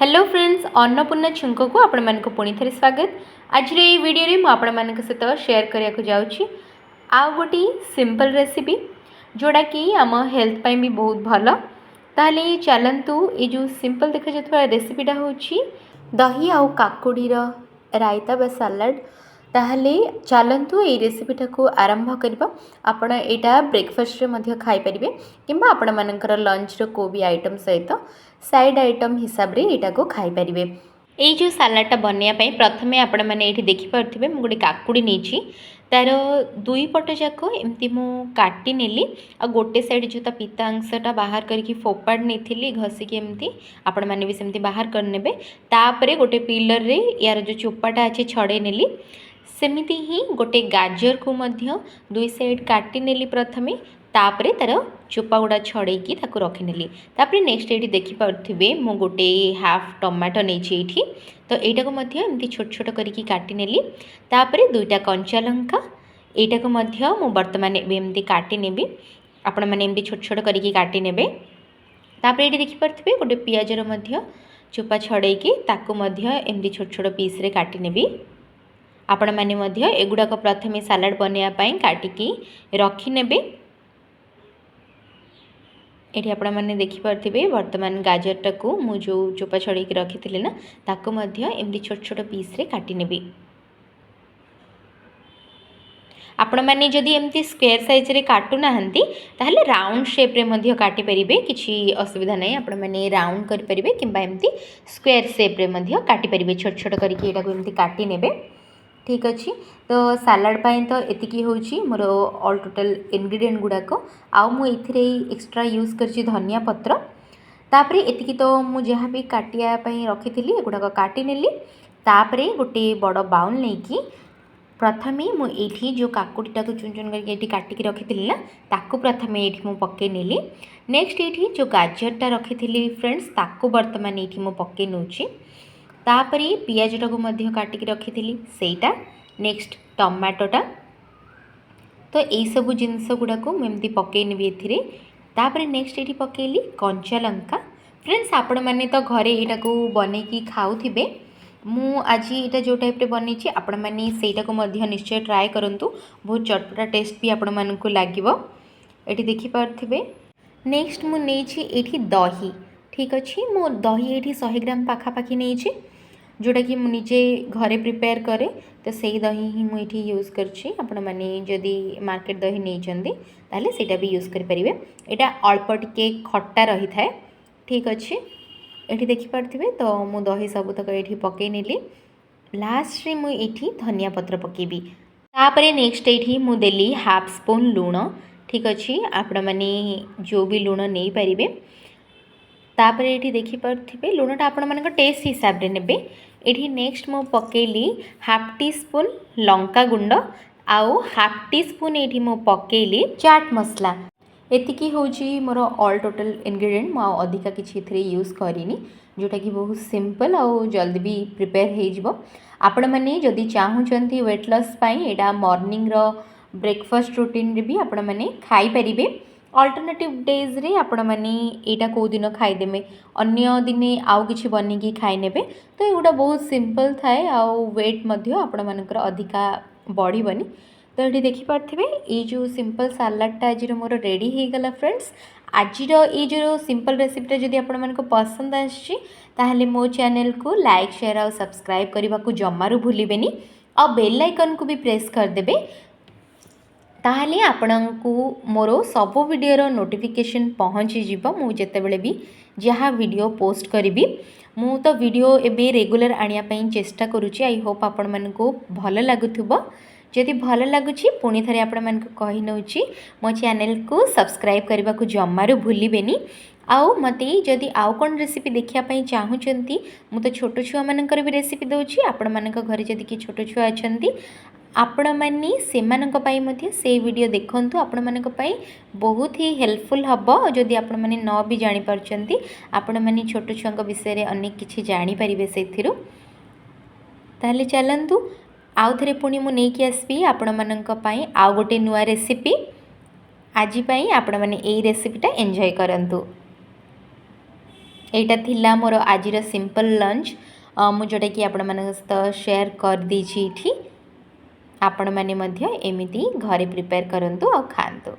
Hello friends, Annapurna छुंक को आपण मानक पुणी थे स्वागत। आज ये वीडियो रे आपण मानक सहित शेयर करिया को जाउची आउ गोटी सिंपल रेसिपी जोड़ा कि आम हेल्थ पाई भी बहुत भल। ताहले चलंतु ये जो सिंपल देखा जाता रेसिपीटा होची दही आउ काकुड़ीर रायता बा सलाड। ताहले चलंतु ये रेसिपीटा को आरंभ करबा। आपण एटा ब्रेकफास्ट रे मध्य खाई परिबे किंबा आपण मानकर लंच रो को भी आइटम सहित साइड आइटम हिसाब रे एटा को खाई परिबे। ये जो सलाडटा बनया पई प्रथमे आपण माने एठी देखि परथिबे मु गोटे काकुड़ी नेछि तार दुई पट जाक एमती मु काटी नेली आ गोटे साइड जो ता पिता अंशटा बाहर करके फोपाड़ नेथिली घसिकी एमती आपण माने भी सेमती बाहर कर नेबे। तापरे गोटे पिलर रे यार जो चोपाटा अछि छड़े नेली। सेमिति ही गोटे गाजर को मध्य दुई साइड काटी नेली प्रथमे तापरे तार चोपा गुड़ा छड़ेकी ताको रखिनेली। तापरे नेक्स्ट ये देखि पारुथिबे मु गोटे हाफ टमाटो नेछि एठी तो एटा को मध्य एमती छोट छोट करिकी काटी नेली। तापरे दुईटा कंचा लंका एटा को मध्य मु वर्तमान एमती काटी नेबी। आपण माने एमती छोट छोट करिकी काटी नेबे। तापरे एठी देखि पारुथिबे गोटे पियाजर मध्य चोपा छड़ेकी ताको मध्य एमती छोट छोट पीस रे काटी नेबी। आपण माने मध्य एगुडाक प्रथमे सलाड बनया पई काटिकी रखि नेबे। एठी आपण माने देखि पारथिबे वर्तमान गाजरटा को मु जो चोपा छड़े के रखिथिले ना ताको मध्य एमती छोट छोट पीस रे काटी नेबे। आपण माने जदि एमती स्क्वायर साइज रे काटू नाहंती ताहले राउंड शेप रे मध्य काटी परिबे, किछि असुविधा नै। आपण माने राउंड करि परिबे किंबा एमती स्क्वायर शेप रे मध्य काटी परिबे। छोट छोट करिके एटा को एमती काटी नेबे। ठीक अच्छे तो सलाड पाई तो एतिकी होची मोर ऑल टोटल इंग्रेडिएंट गुड़ाक आउ मु एथिरे एक्स्ट्रा यूज करची धनिया पत्र। तापरे एतिकी तो मु जहाँ भी काटिया पई रखिथिली एगुड़ाक काटी नेली। तापरे गोटे बड़ बाउल नेकी प्रथमे मु एठी जो काकुड़ीटा को चुन चुन करके एठी काटिकी रखिथिली ना ताको प्रथमे एठी मु पके नेली। नेक्स्ट एठी जो गाजरटा रखिथिली फ्रेंड्स ताको वर्तमान एठी मु पके नउची। तापरे पियाजटा को मध्य काटिकी रखिथिली सेटा। नेक्स्ट टमाटोटा तो यही सब जिनस गुड़ाक मुझे पकई नेबी एथिरे। तापरे नेक्स्ट ये पकेली कंचा लंका। फ्रेंड्स आपण मैंने तो घरे यहाँ को बनईकी खाऊे। मु आज यहाँ जो टाइप बनई आपण मैंने सेटा को मध्य निश्चय ट्राए करंतु। बहुत चटपटा टेस्ट भी आपण मानकु लागिवो। एठी देखि पारथिबे। नेक्स्ट मु नेछि एठी दही। ठीक अच्छे मु दही ये 100 ग्राम पाखापाखि नहीं जोटा कि मुझे घरे प्रिपेयर करे तो सही दही ही मुझे यूज़ करछि। आपण माने जदि मार्केट दही नहीं ताले सेटा भी यूज़ करि परिबे। एटा अल्प टिके खट्टा रही थाए। ठीक अच्छे एठी देखि पारथिबे तो मु दही सबतक एठी पकई नेली। लास्ट रे मु एठी धनिया पत्र पकेबी। तापरे नेक्स्ट एठी मु देली हाफ स्पून लूण। ठीक अच्छे आपण माने जो भी लूण नहीं पारिबे। तापरे एठी देखि पारथिबे लूणटा आपण मानक टेस्ट हिसाब रे नेबे। एठी नेक्स्ट मु पकेली हाफ टी स्पून लंका गुंड आउ हाफ टी स्पून एठी मु पकेली चाट मसला। एतिकी होची मोर ऑल टोटल इंग्रेडिएंट। मु अधिका किछि एथिरे यूज करिनी जोटा कि बहुत सिंपल आउ जल्दी भी प्रिपेयर हो जिवो। आपण माने जदि चाहूचंती वेट लॉस पाई एटा मॉर्निंग रो ब्रेकफास्ट रूटीन रे भी आपण माने खाई परिबे। अल्टरनेटिव डेज रे आपण माने एटा को दिन खाईदेमे अन्य दिने आउ किछि बनिकी खाई नेबे। तो एगुडा बहुत सिंपल थाए आउ वेट मध्य आपण मानकर अधिका बढ़िबनी। तो ये देखि पारथिबे ये जो सिंपल सलाडटा आज मोर रेडी हो गला फ्रेंड्स। आज ये जो सिंपल रेसिपीटा जदि आपण मानको पसंद आछि ताहले मो चैनल को लाइक शेयर और सब्सक्राइब करबा को जम्मारू भूलिबेनी और बेल आइकन को भी प्रेस कर देबे। ताहले आपणको मोर सब वीडियो नोटिफिकेशन पहुँची जीवो। मु जेतेबेले भी जहाँ वीडियो पोस्ट करी मु तो वीडियो एबे रेगुलर आनिया पई चेष्टा करूची। आई होप आपण मानको भल लागुथुबो। जदि भल लागुची पुणी थरे आपण मानको कहि नउची मो चैनल को सब्सक्राइब करबा को जम्मारू भूलिबेनी। आउ मते जदि आउ कोन रेसिपी देखिया पई चाहूचंती मु तो छोटो छुआ मानकर भी रेसिपी दउची। आपण मानक घरे जदि कि छोटो छुआ अछंती आपण माने सेमानक पई मध्ये से वीडियो देखंतु। आपण मानक पई बहुत ही हेल्पफुल हबो। जदि आपण माने न भी जानि परचंती आपण माने छोटो छुआंक विषय रे अनेक किछि जानि परिबे सेथिरु। ताले चलंतु आउ थरे पुणी मु नेकी आसबी आपण मानक पई आउ गोटे नुआ रेसिपी। आज पई आपण माने एई रेसिपीटा एन्जॉय करंतु। ଏଇଟା ଥିଲା ମୋର ଆଜିର ସିମ୍ପଲ୍ ଲଞ୍ଚ ମୁଁ ଯେଉଁଟାକି ଆପଣମାନଙ୍କ ସହିତ ସେୟାର କରିଦେଇଛି ଏଇଠି। ଆପଣମାନେ ମଧ୍ୟ ଏମିତି ଘରେ ପ୍ରିପେୟାର କରନ୍ତୁ ଆଉ ଖାଆନ୍ତୁ।